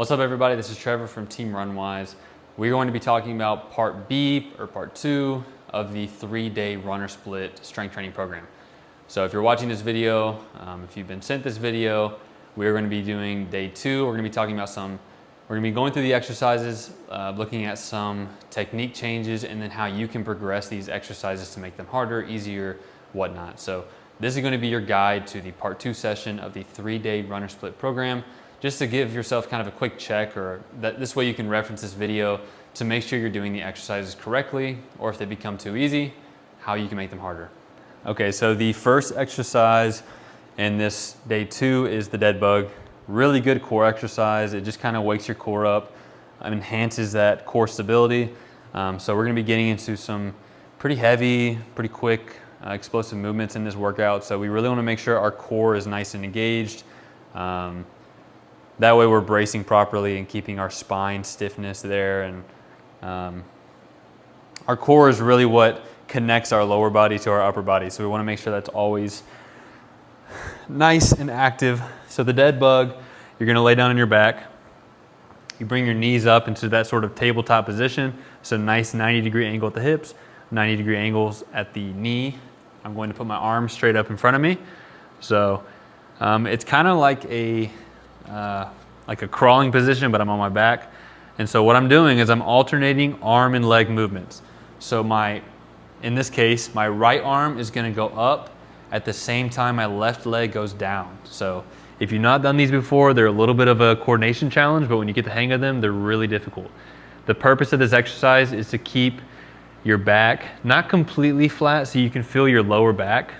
What's up everybody, this is Trevor from Team RunWise. We're going to be talking about part B or part 2 of the 3-day runner split strength training program. So if you're watching this video, if you've been sent this video, we're going to be doing day 2. We're going to be talking about we're going to be going through the exercises, looking at some technique changes and then how you can progress these exercises to make them harder, easier, whatnot. So this is going to be your guide to the part 2 session of the 3-day runner split program. Just to give yourself kind of a quick check, or this way you can reference this video to make sure you're doing the exercises correctly, or if they become too easy, how you can make them harder. Okay, so the first exercise in this day 2 is the dead bug. Really good core exercise. It just kind of wakes your core up, enhances that core stability. So we're gonna be getting into some pretty heavy, pretty quick, explosive movements in this workout. So we really wanna make sure our core is nice and engaged. That way we're bracing properly and keeping our spine stiffness there. And our core is really what connects our lower body to our upper body. So we want to make sure that's always nice and active. So the dead bug, you're going to lay down on your back. You bring your knees up into that sort of tabletop position. So nice 90-degree angle at the hips, 90-degree angles at the knee. I'm going to put my arms straight up in front of me. So it's kind of like a crawling position, but I'm on my back. And so what I'm doing is I'm alternating arm and leg movements. So in this case, my right arm is gonna go up at the same time my left leg goes down. So if you've not done these before, they're a little bit of a coordination challenge, but when you get the hang of them, they're really difficult. The purpose of this exercise is to keep your back not completely flat so you can feel your lower back.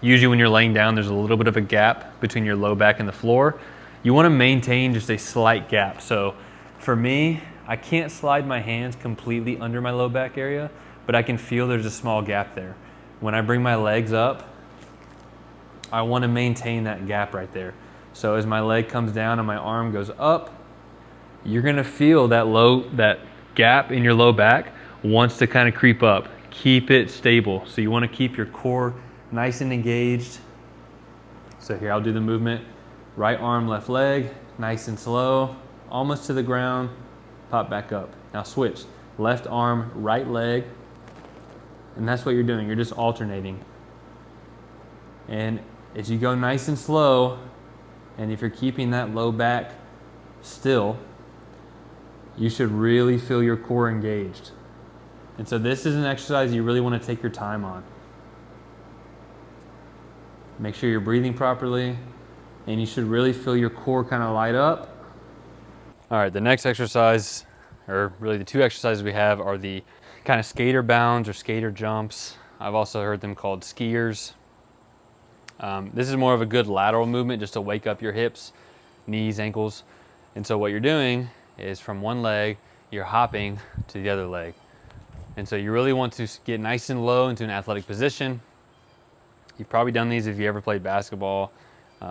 Usually when you're laying down, there's a little bit of a gap between your low back and the floor. You want to maintain just a slight gap. So for me, I can't slide my hands completely under my low back area, but I can feel there's a small gap there. When I bring my legs up, I want to maintain that gap right there. So as my leg comes down and my arm goes up, you're going to feel that gap in your low back wants to kind of creep up. Keep it stable. So you want to keep your core nice and engaged. So here, I'll do the movement. Right arm, left leg, nice and slow, almost to the ground, pop back up. Now switch, left arm, right leg, and that's what you're doing. You're just alternating. And as you go nice and slow, and if you're keeping that low back still, you should really feel your core engaged. And so this is an exercise you really want to take your time on. Make sure you're breathing properly, and you should really feel your core kind of light up. All right, the next exercise, or really the 2 exercises we have, are the kind of skater bounds or skater jumps. I've also heard them called skiers. This is more of a good lateral movement just to wake up your hips, knees, ankles. And so what you're doing is from one leg, you're hopping to the other leg. And so you really want to get nice and low into an athletic position. You've probably done these if you ever played basketball,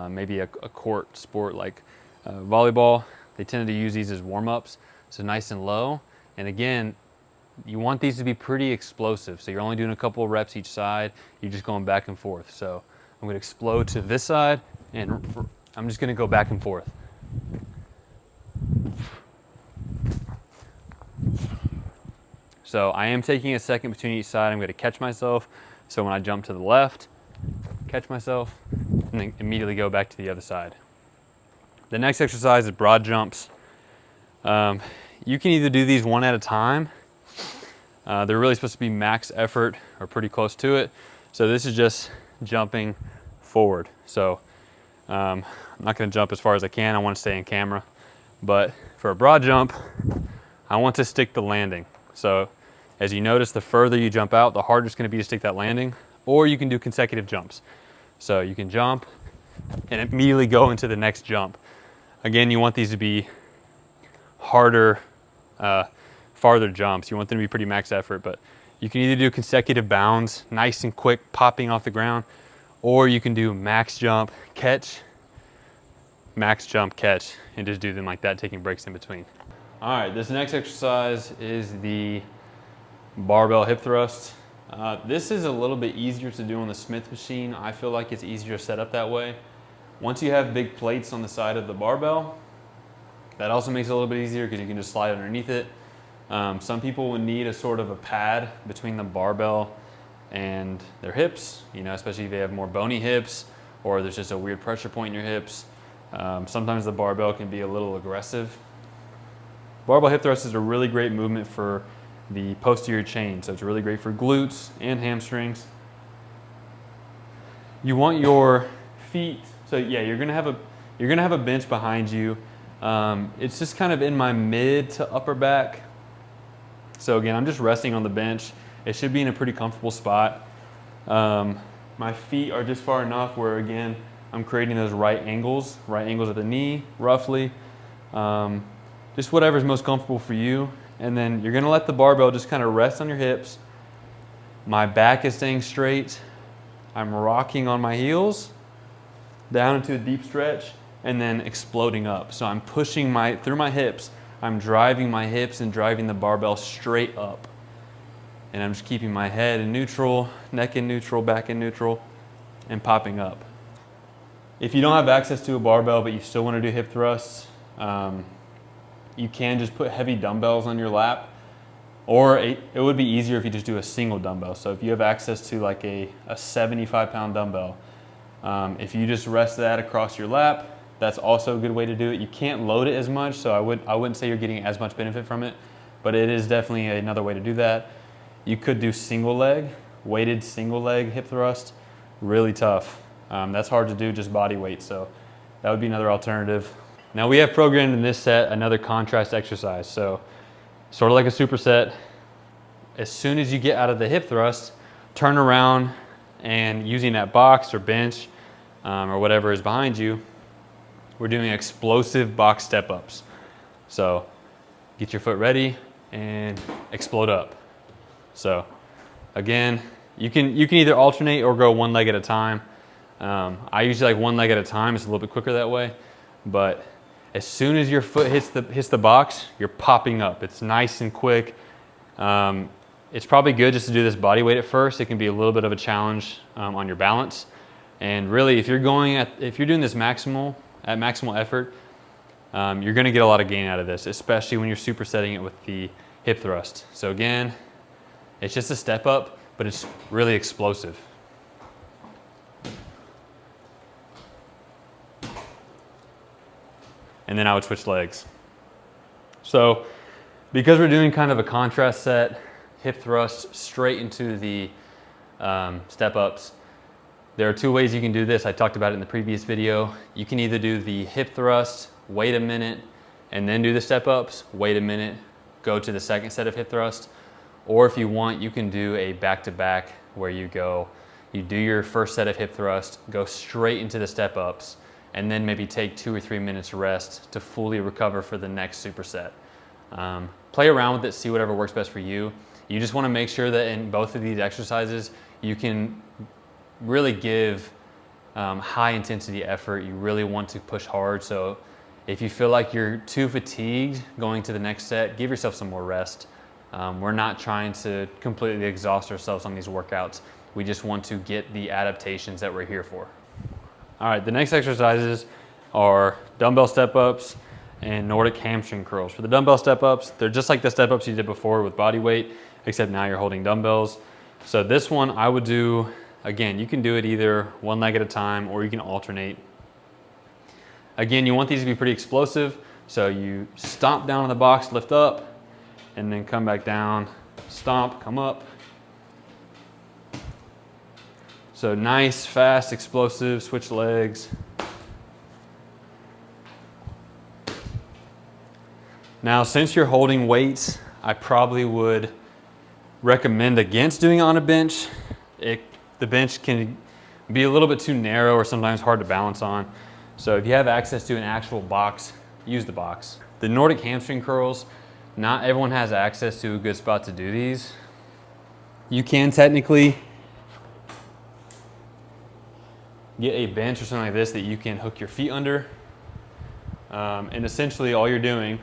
maybe a court sport like volleyball. They tend to use these as warm-ups, so nice and low. And again, you want these to be pretty explosive. So you're only doing a couple of reps each side. You're just going back and forth. So I'm going to explode to this side, and I'm just going to go back and forth. So I am taking a second between each side. I'm going to catch myself. So when I jump to the left, catch myself, and then immediately go back to the other side. The next exercise is broad jumps. You can either do these one at a time. They're really supposed to be max effort or pretty close to it. So this is just jumping forward. So I'm not going to jump as far as I can. I want to stay in camera. But for a broad jump, I want to stick the landing. So as you notice, the further you jump out, the harder it's going to be to stick that landing. Or you can do consecutive jumps. So you can jump and immediately go into the next jump. Again, you want these to be harder, farther jumps. You want them to be pretty max effort, but you can either do consecutive bounds, nice and quick, popping off the ground, or you can do max jump, catch, and just do them like that, taking breaks in between. All right, this next exercise is the barbell hip thrust. This is a little bit easier to do on the Smith machine. I feel like it's easier to set up that way. Once you have big plates on the side of the barbell, That also makes it a little bit easier because you can just slide underneath it. Some people will need a sort of a pad between the barbell and their hips, especially if they have more bony hips or there's just a weird pressure point in your hips. Sometimes the barbell can be a little aggressive. Barbell hip thrust is a really great movement for the posterior chain, so it's really great for glutes and hamstrings. You want your feet, so yeah, you're gonna have a bench behind you. It's just kind of in my mid to upper back. So again, I'm just resting on the bench. It should be in a pretty comfortable spot. My feet are just far enough where, again, I'm creating those right angles at the knee, roughly. Just whatever's most comfortable for you. And then you're gonna let the barbell just kind of rest on your hips. My back is staying straight. I'm rocking on my heels down into a deep stretch and then exploding up. So I'm pushing through my hips. I'm driving my hips and driving the barbell straight up. And I'm just keeping my head in neutral, neck in neutral, back in neutral, and popping up. If you don't have access to a barbell but you still want to do hip thrusts, you can just put heavy dumbbells on your lap, or it would be easier if you just do a single dumbbell. So if you have access to like a 75-pound dumbbell, if you just rest that across your lap, that's also a good way to do it. You can't load it as much, so I wouldn't say you're getting as much benefit from it, but it is definitely another way to do that. You could do single leg, weighted single leg hip thrust, really tough. That's hard to do just body weight, so that would be another alternative. Now we have programmed in this set another contrast exercise. So sort of like a superset, as soon as you get out of the hip thrust, turn around and using that box or bench or whatever is behind you, we're doing explosive box step ups. So get your foot ready and explode up. So again, you can either alternate or go one leg at a time. I usually like one leg at a time. It's a little bit quicker that way. But as soon as your foot hits the box, you're popping up. It's nice and quick. It's probably good just to do this body weight at first. It can be a little bit of a challenge on your balance. And really, if you're doing this maximal effort, you're going to get a lot of gain out of this, especially when you're supersetting it with the hip thrust. So again, it's just a step up, but it's really explosive. And then I would switch legs. So because we're doing kind of a contrast set, hip thrust straight into the step ups, there are two ways you can do this. I talked about it in the previous video. You can either do the hip thrust, wait a minute, and then do the step ups, wait a minute, go to the second set of hip thrust. Or if you want, you can do a back-to-back where you do your first set of hip thrust, go straight into the step ups, and then maybe take 2 or 3 minutes rest to fully recover for the next superset. Play around with it, see whatever works best for you. You just want to make sure that in both of these exercises, you can really give high intensity effort. You really want to push hard. So if you feel like you're too fatigued going to the next set, give yourself some more rest. We're not trying to completely exhaust ourselves on these workouts. We just want to get the adaptations that we're here for. All right, the next exercises are dumbbell step-ups and Nordic hamstring curls. For the dumbbell step-ups, they're just like the step-ups you did before with body weight, except now you're holding dumbbells. So this one I would do, again, you can do it either one leg at a time or you can alternate. Again, you want these to be pretty explosive, so you stomp down on the box, lift up, and then come back down, stomp, come up. So nice, fast, explosive, switch legs. Now, since you're holding weights, I probably would recommend against doing it on a bench. The bench can be a little bit too narrow or sometimes hard to balance on. So if you have access to an actual box, use the box. The Nordic hamstring curls, not everyone has access to a good spot to do these. You can technically get a bench or something like this that you can hook your feet under. And essentially all you're doing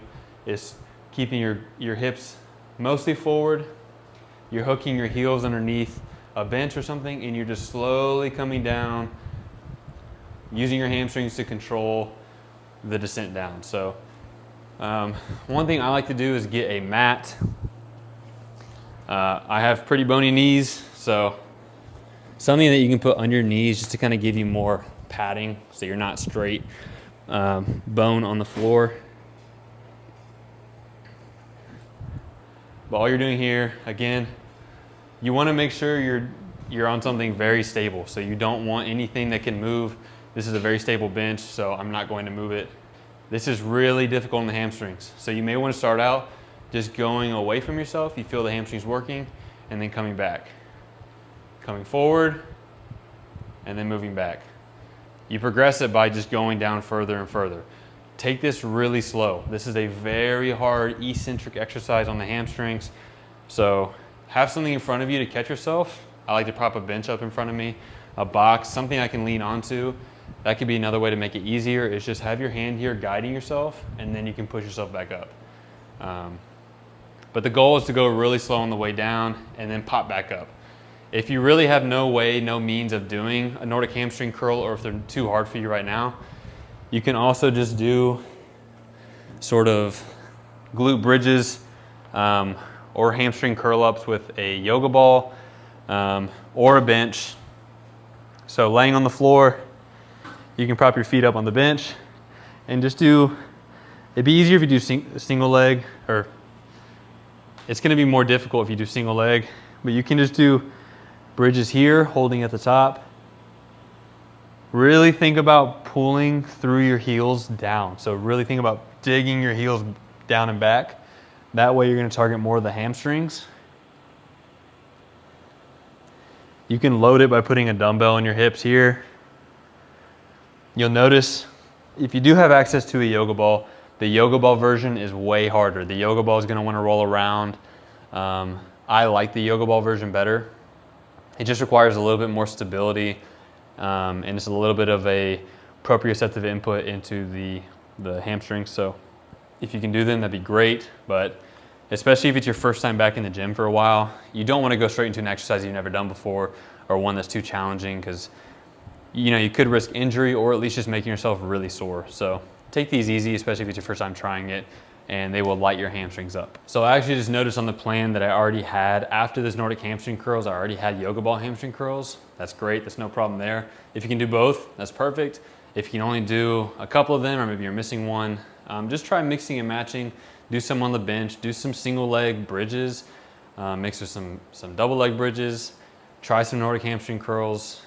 is keeping your hips mostly forward. You're hooking your heels underneath a bench or something, and you're just slowly coming down, using your hamstrings to control the descent down. So One thing I like to do is get a mat. I have pretty bony knees, so something that you can put under your knees just to kind of give you more padding so you're not straight bone on the floor. But all you're doing here, again, you want to make sure you're on something very stable. So you don't want anything that can move. This is a very stable bench, so I'm not going to move it. This is really difficult in the hamstrings. So you may want to start out just going away from yourself. You feel the hamstrings working, and then coming back. Coming forward, and then moving back. You progress it by just going down further and further. Take this really slow. This is a very hard eccentric exercise on the hamstrings. So have something in front of you to catch yourself. I like to prop a bench up in front of me, a box, something I can lean onto. That could be another way to make it easier, is just have your hand here guiding yourself, and then you can push yourself back up. But the goal is to go really slow on the way down and then pop back up. If you really have no way, no means of doing a Nordic hamstring curl, or if they're too hard for you right now, you can also just do sort of glute bridges or hamstring curl ups with a yoga ball or a bench. So laying on the floor, you can prop your feet up on the bench and just do, it'd be easier if you do single leg, or it's gonna be more difficult if you do single leg, but you can just do bridges here, holding at the top. Really think about pulling through your heels down. So really think about digging your heels down and back. That way you're gonna target more of the hamstrings. You can load it by putting a dumbbell in your hips here. You'll notice if you do have access to a yoga ball, the yoga ball version is way harder. The yoga ball is gonna wanna roll around. I like the yoga ball version better. It just requires a little bit more stability, and it's a little bit of a proprioceptive input into the hamstrings. So if you can do them, that'd be great. But especially if it's your first time back in the gym for a while, you don't want to go straight into an exercise you've never done before, or one that's too challenging, because you could risk injury, or at least just making yourself really sore. So take these easy, especially if it's your first time trying it, and they will light your hamstrings up. So I actually just noticed on the plan that I already had, after this Nordic hamstring curls, I already had yoga ball hamstring curls. That's great, that's no problem there. If you can do both, that's perfect. If you can only do a couple of them, or maybe you're missing one, just try mixing and matching. Do some on the bench, do some single leg bridges, mix with some double leg bridges, try some Nordic hamstring curls.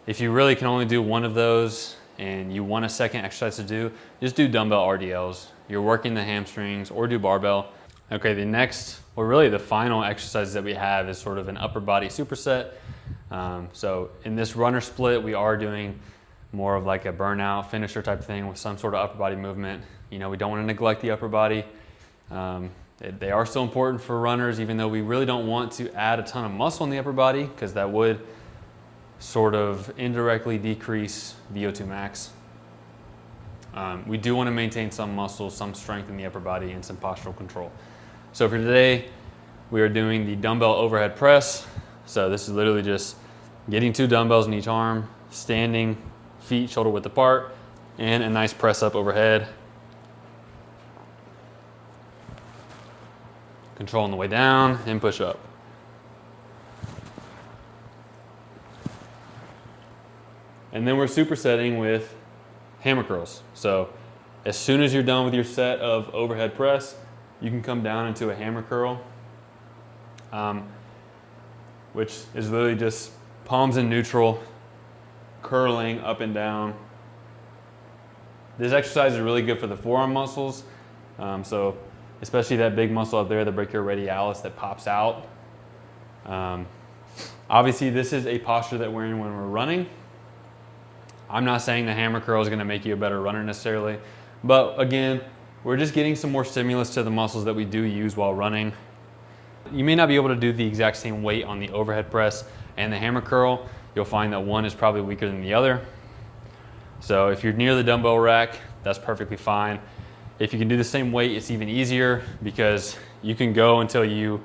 If you really can only do one of those, and you want a second exercise to do, just do dumbbell RDLs. You're working the hamstrings, or do barbell. Okay, the next, or really the final exercise that we have is sort of an upper body superset. So in this runner split, we are doing more of like a burnout finisher type thing with some sort of upper body movement. We don't want to neglect the upper body. They are still important for runners, even though we really don't want to add a ton of muscle in the upper body, because that would sort of indirectly decrease VO2 max. We do want to maintain some muscle, some strength in the upper body, and some postural control. So for today, we are doing the dumbbell overhead press. So this is literally just getting 2 dumbbells in each arm, standing, feet shoulder width apart, and a nice press up overhead. Control on the way down, and push up. And then we're supersetting with hammer curls. So as soon as you're done with your set of overhead press, you can come down into a hammer curl, which is literally just palms in neutral, curling up and down. This exercise is really good for the forearm muscles. So especially that big muscle up there, the brachioradialis that pops out. Obviously this is a posture that we're in when we're running. I'm not saying the hammer curl is going to make you a better runner necessarily, but again, we're just getting some more stimulus to the muscles that we do use while running. You may not be able to do the exact same weight on the overhead press and the hammer curl. You'll find that one is probably weaker than the other. So if you're near the dumbbell rack, that's perfectly fine. If you can do the same weight, it's even easier, because you can go until you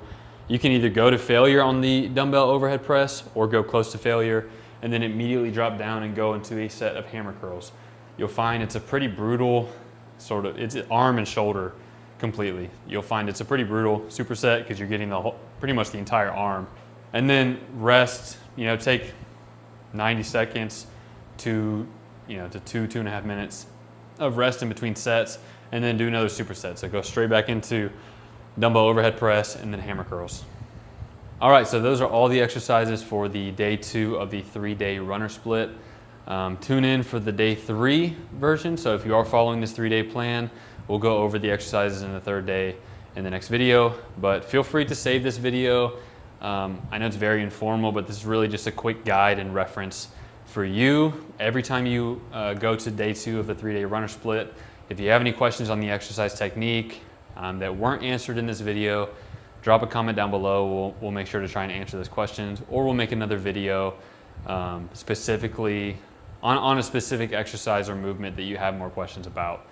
can either go to failure on the dumbbell overhead press or go close to failure, and then immediately drop down and go into a set of hammer curls. You'll find it's a pretty brutal sort of, it's arm and shoulder completely. You'll find it's a pretty brutal superset because you're getting the whole, pretty much the entire arm. And then rest, you know, take 90 seconds to 2.5 minutes of rest in between sets, and then do another superset. So go straight back into dumbbell overhead press and then hammer curls. All right, so those are all the exercises for the day 2 of the 3-day runner split. Tune in for the day 3 version. So if you are following this 3-day plan, we'll go over the exercises in the 3rd day in the next video, but feel free to save this video. I know it's very informal, but this is really just a quick guide and reference for you. Every time you go to day 2 of the 3-day runner split, if you have any questions on the exercise technique that weren't answered in this video, drop a comment down below. We'll make sure to try and answer those questions, or we'll make another video specifically on a specific exercise or movement that you have more questions about.